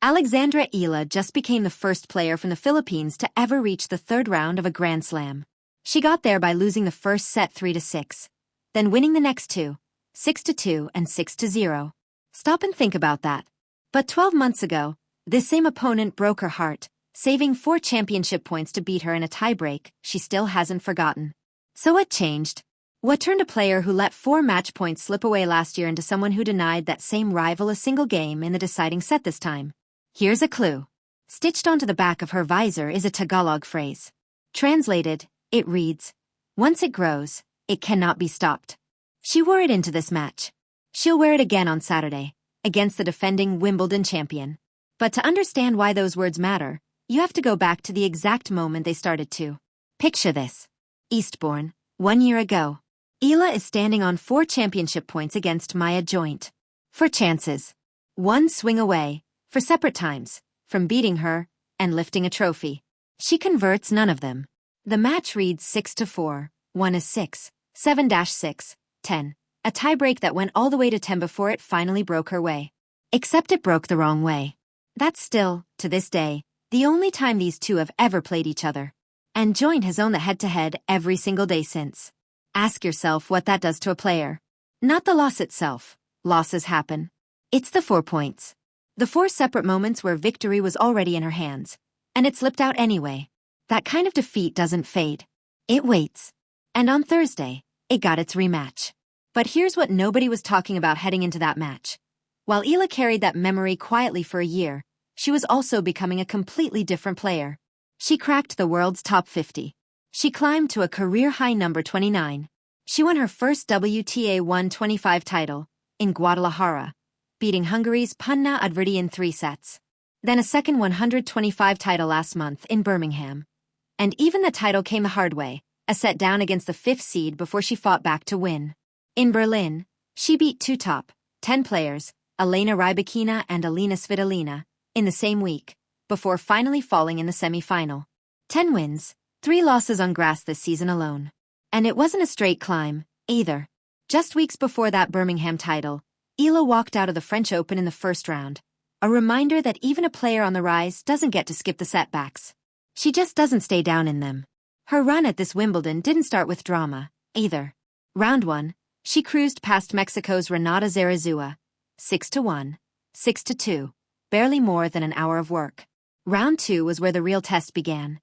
Alexandra Eala just became the first player from the Philippines to ever reach the third round of a Grand Slam. She got there by losing the first set 3-6, then winning the next two, 6-2 and 6-0. Stop and think about that. But 12 months ago, this same opponent broke her heart, saving 4 championship points to beat her in a tiebreak she still hasn't forgotten. So what changed? What turned a player who let 4 match points slip away last year into someone who denied that same rival a single game in the deciding set this time? Here's a clue. Stitched onto the back of her visor is a Tagalog phrase. Translated, it reads, "Once it grows, it cannot be stopped." She wore it into this match. She'll wear it again on Saturday, against the defending Wimbledon champion. But to understand why those words matter, you have to go back to the exact moment they started to. Picture this. Eastbourne, 1 year ago. Eala is standing on 4 championship points against Maya Joint. 4 chances. 1 swing away, for separate times, from beating her and lifting a trophy. She converts none of them. The match reads 6-4, 1-6, 7-6, 10. A tiebreak that went all the way to 10 before it finally broke her way. Except it broke the wrong way. That's still, to this day, the only time these two have ever played each other. And Joint has owned the head-to-head every single day since. Ask yourself what that does to a player. Not the loss itself. Losses happen. It's the 4 points. The 4 separate moments where victory was already in her hands, and it slipped out anyway. That kind of defeat doesn't fade. It waits. And on Thursday, it got its rematch. But here's what nobody was talking about heading into that match. While Eala carried that memory quietly for a year, she was also becoming a completely different player. She cracked the world's top 50. She climbed to a career-high number 29. She won her first WTA 125 title, in Guadalajara, beating Hungary's Punna Udvardy in 3 sets. Then a second 125 title last month in Birmingham. And even the title came the hard way, a set down against the 5th seed before she fought back to win. In Berlin, she beat 2 top 10 players, Elena Rybakina and Alina Svitolina, in the same week, before finally falling in the semi-final. 10 wins, 3 losses on grass this season alone. And it wasn't a straight climb, either. Just weeks before that Birmingham title, Eala walked out of the French Open in the first round, a reminder that even a player on the rise doesn't get to skip the setbacks. She just doesn't stay down in them. Her run at this Wimbledon didn't start with drama, either. Round 1, she cruised past Mexico's Renata Zarazua, 6-1, 6-2, barely more than an hour of work. Round 2 was where the real test began,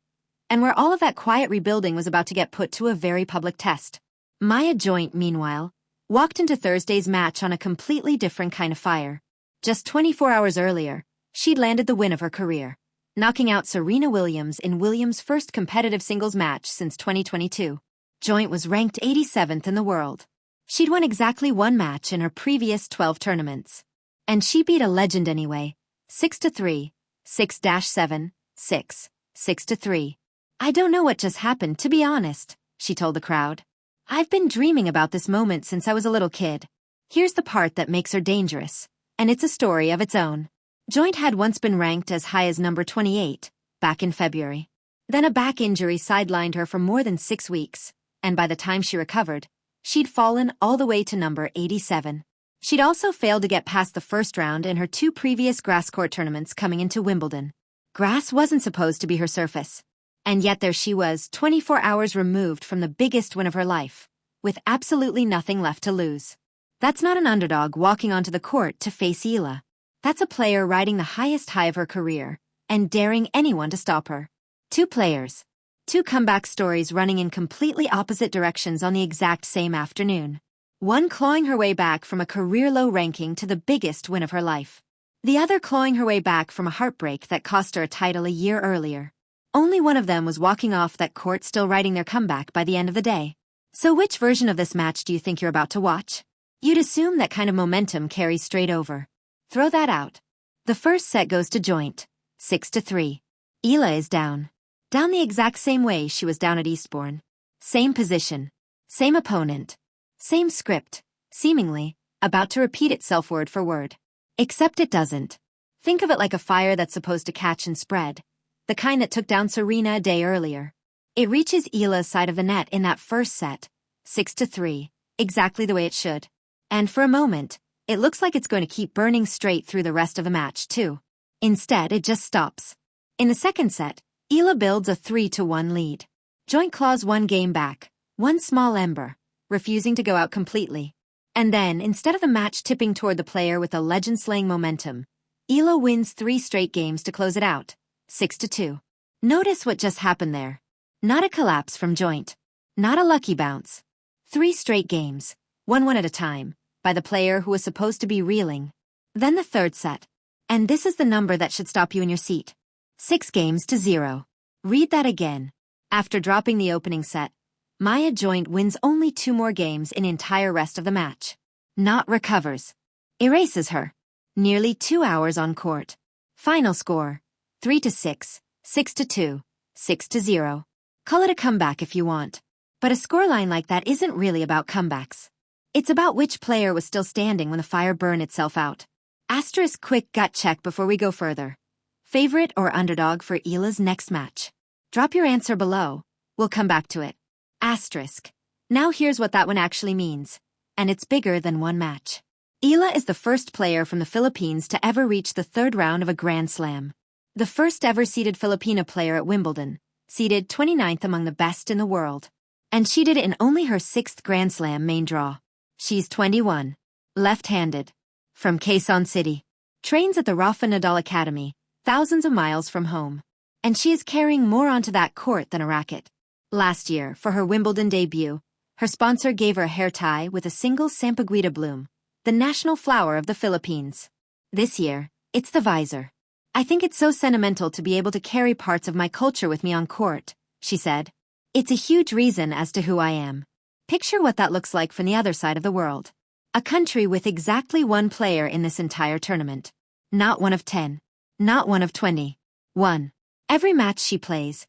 and where all of that quiet rebuilding was about to get put to a very public test. Maya Joint, meanwhile, walked into Thursday's match on a completely different kind of fire. Just 24 hours earlier, she'd landed the win of her career, knocking out Serena Williams in Williams' first competitive singles match since 2022. Joint was ranked 87th in the world. She'd won exactly 1 match in her previous 12 tournaments. And she beat a legend anyway, 6-3, 6-7, 6, 6-3. "I don't know what just happened, to be honest," she told the crowd. "I've been dreaming about this moment since I was a little kid." Here's the part that makes her dangerous, and it's a story of its own. Joint had once been ranked as high as number 28, back in February. Then a back injury sidelined her for more than 6 weeks, and by the time she recovered, she'd fallen all the way to number 87. She'd also failed to get past the first round in her 2 previous grass court tournaments coming into Wimbledon. Grass wasn't supposed to be her surface. And yet there she was, 24 hours removed from the biggest win of her life, with absolutely nothing left to lose. That's not an underdog walking onto the court to face Eala. That's a player riding the highest high of her career, and daring anyone to stop her. 2 players. 2 comeback stories running in completely opposite directions on the exact same afternoon. One clawing her way back from a career-low ranking to the biggest win of her life. The other clawing her way back from a heartbreak that cost her a title a year earlier. Only one of them was walking off that court still riding their comeback by the end of the day. So which version of this match do you think you're about to watch? You'd assume that kind of momentum carries straight over. Throw that out. The first set goes to Joint, 6-3. Eala is down. Down the exact same way she was down at Eastbourne. Same position. Same opponent. Same script, seemingly, about to repeat itself word for word. Except it doesn't. Think of it like a fire that's supposed to catch and spread. The kind that took down Serena a day earlier. It reaches Eala's side of the net in that first set, 6-3, exactly the way it should. And for a moment, it looks like it's going to keep burning straight through the rest of the match, too. Instead, it just stops. In the second set, Eala builds a 3-1 lead. Joint claws one game back, one small ember, refusing to go out completely. And then, instead of the match tipping toward the player with a legend-slaying momentum, Eala wins 3 straight games to close it out, 6-2. Notice what just happened there. Not a collapse from joint. Not a lucky bounce. 3 straight games, 1-1 at a time, by the player who was supposed to be reeling. Then the third set. And this is the number that should stop you in your seat. 6-0. Read that again. After dropping the opening set, Maya Joint wins only 2 more games in entire rest of the match. Not recovers. Erases her. Nearly 2 hours on court. Final score, 3-6, 6-2, 6-0. Call it a comeback if you want. But a scoreline like that isn't really about comebacks. It's about which player was still standing when the fire burned itself out. Asterisk quick gut check before we go further. Favorite or underdog for Eala's next match? Drop your answer below. We'll come back to it. Asterisk. Now here's what that one actually means. And it's bigger than one match. Eala is the first player from the Philippines to ever reach the 3rd round of a Grand Slam. The first ever seeded Filipina player at Wimbledon, seeded 29th among the best in the world. And she did it in only her 6th Grand Slam main draw. She's 21. Left-handed. From Quezon City. Trains at the Rafa Nadal Academy, thousands of miles from home. And she is carrying more onto that court than a racket. Last year, for her Wimbledon debut, her sponsor gave her a hair tie with a single sampaguita bloom, the national flower of the Philippines. This year, it's the visor. I think it's so sentimental to be able to carry parts of my culture with me on court, she said. It's a huge reason as to who I am. Picture what that looks like from the other side of the world. A country with exactly 1 player in this entire tournament. Not 1 of 10. Not 1 of 20. 1. Every match she plays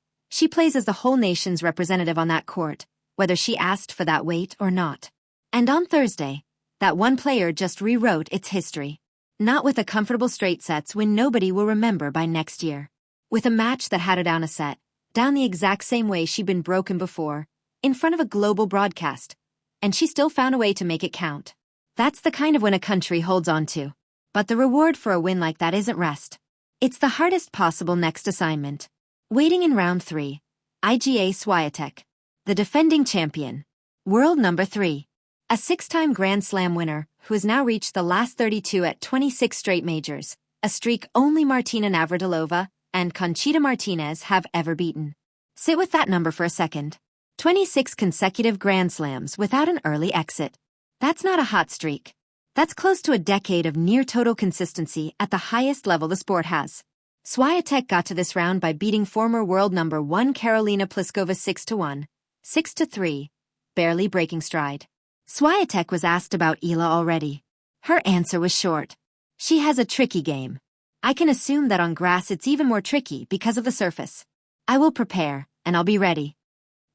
as the whole nation's representative on that court, whether she asked for that weight or not. And on Thursday, that one player just rewrote its history. Not with a comfortable straight sets win nobody will remember by next year. With a match that had her down a set, down the exact same way she'd been broken before, in front of a global broadcast. And she still found a way to make it count. That's the kind of win a country holds on to. But the reward for a win like that isn't rest. It's the hardest possible next assignment. Waiting in round 3. IGA Swiatek. The defending champion. World number 3. A 6-time Grand Slam winner who has now reached the last 32 at 26 straight majors, a streak only Martina Navratilova and Conchita Martinez have ever beaten. Sit with that number for a second. 26 consecutive Grand Slams without an early exit. That's not a hot streak. That's close to a decade of near-total consistency at the highest level the sport has. Swiatek got to this round by beating former world number 1 Karolina Pliskova 6-1, 6-3, barely breaking stride. Swiatek was asked about Eala already. Her answer was short. She has a tricky game. I can assume that on grass it's even more tricky because of the surface. I will prepare, and I'll be ready.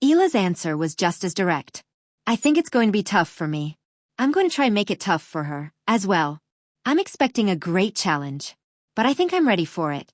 Eala's answer was just as direct. I think it's going to be tough for me. I'm going to try and make it tough for her, as well. I'm expecting a great challenge, but I think I'm ready for it.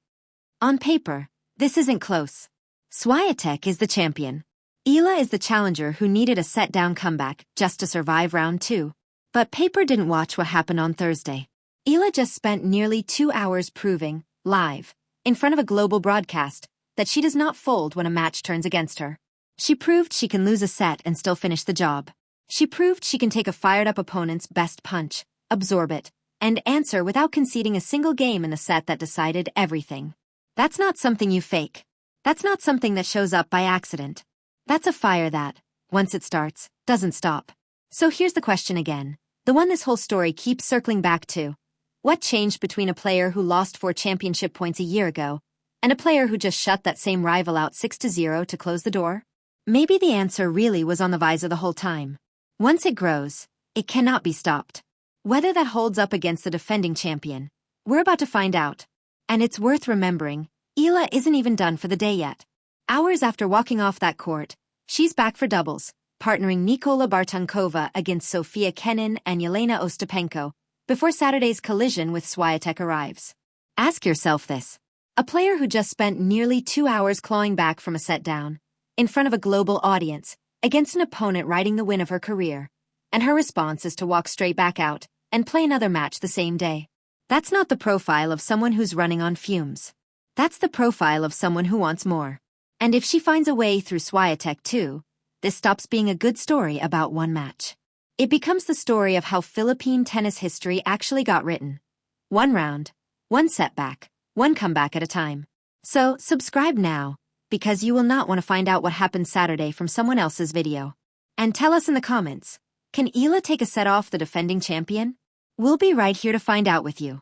On paper, this isn't close. Swiatek is the champion. Eala is the challenger who needed a set-down comeback just to survive round 2. But paper didn't watch what happened on Thursday. Eala just spent nearly 2 hours proving, live, in front of a global broadcast, that she does not fold when a match turns against her. She proved she can lose a set and still finish the job. She proved she can take a fired-up opponent's best punch, absorb it, and answer without conceding a single game in the set that decided everything. That's not something you fake. That's not something that shows up by accident. That's a fire that, once it starts, doesn't stop. So here's the question again, the one this whole story keeps circling back to. What changed between a player who lost 4 championship points a year ago and a player who just shut that same rival out 6-0 to close the door? Maybe the answer really was on the visor the whole time. Once it grows, it cannot be stopped. Whether that holds up against the defending champion, we're about to find out. And it's worth remembering, Eala isn't even done for the day yet. Hours after walking off that court, she's back for doubles, partnering Nikola Bartankova against Sofia Kenin and Yelena Ostapenko, before Saturday's collision with Swiatek arrives. Ask yourself this. A player who just spent nearly 2 hours clawing back from a set down, in front of a global audience, against an opponent riding the win of her career, and her response is to walk straight back out and play another match the same day. That's not the profile of someone who's running on fumes. That's the profile of someone who wants more. And if she finds a way through Swiatek too, this stops being a good story about one match. It becomes the story of how Philippine tennis history actually got written. One round, one setback, one comeback at a time. So, subscribe now, because you will not want to find out what happened Saturday from someone else's video. And tell us in the comments, can Eala take a set off the defending champion? We'll be right here to find out with you.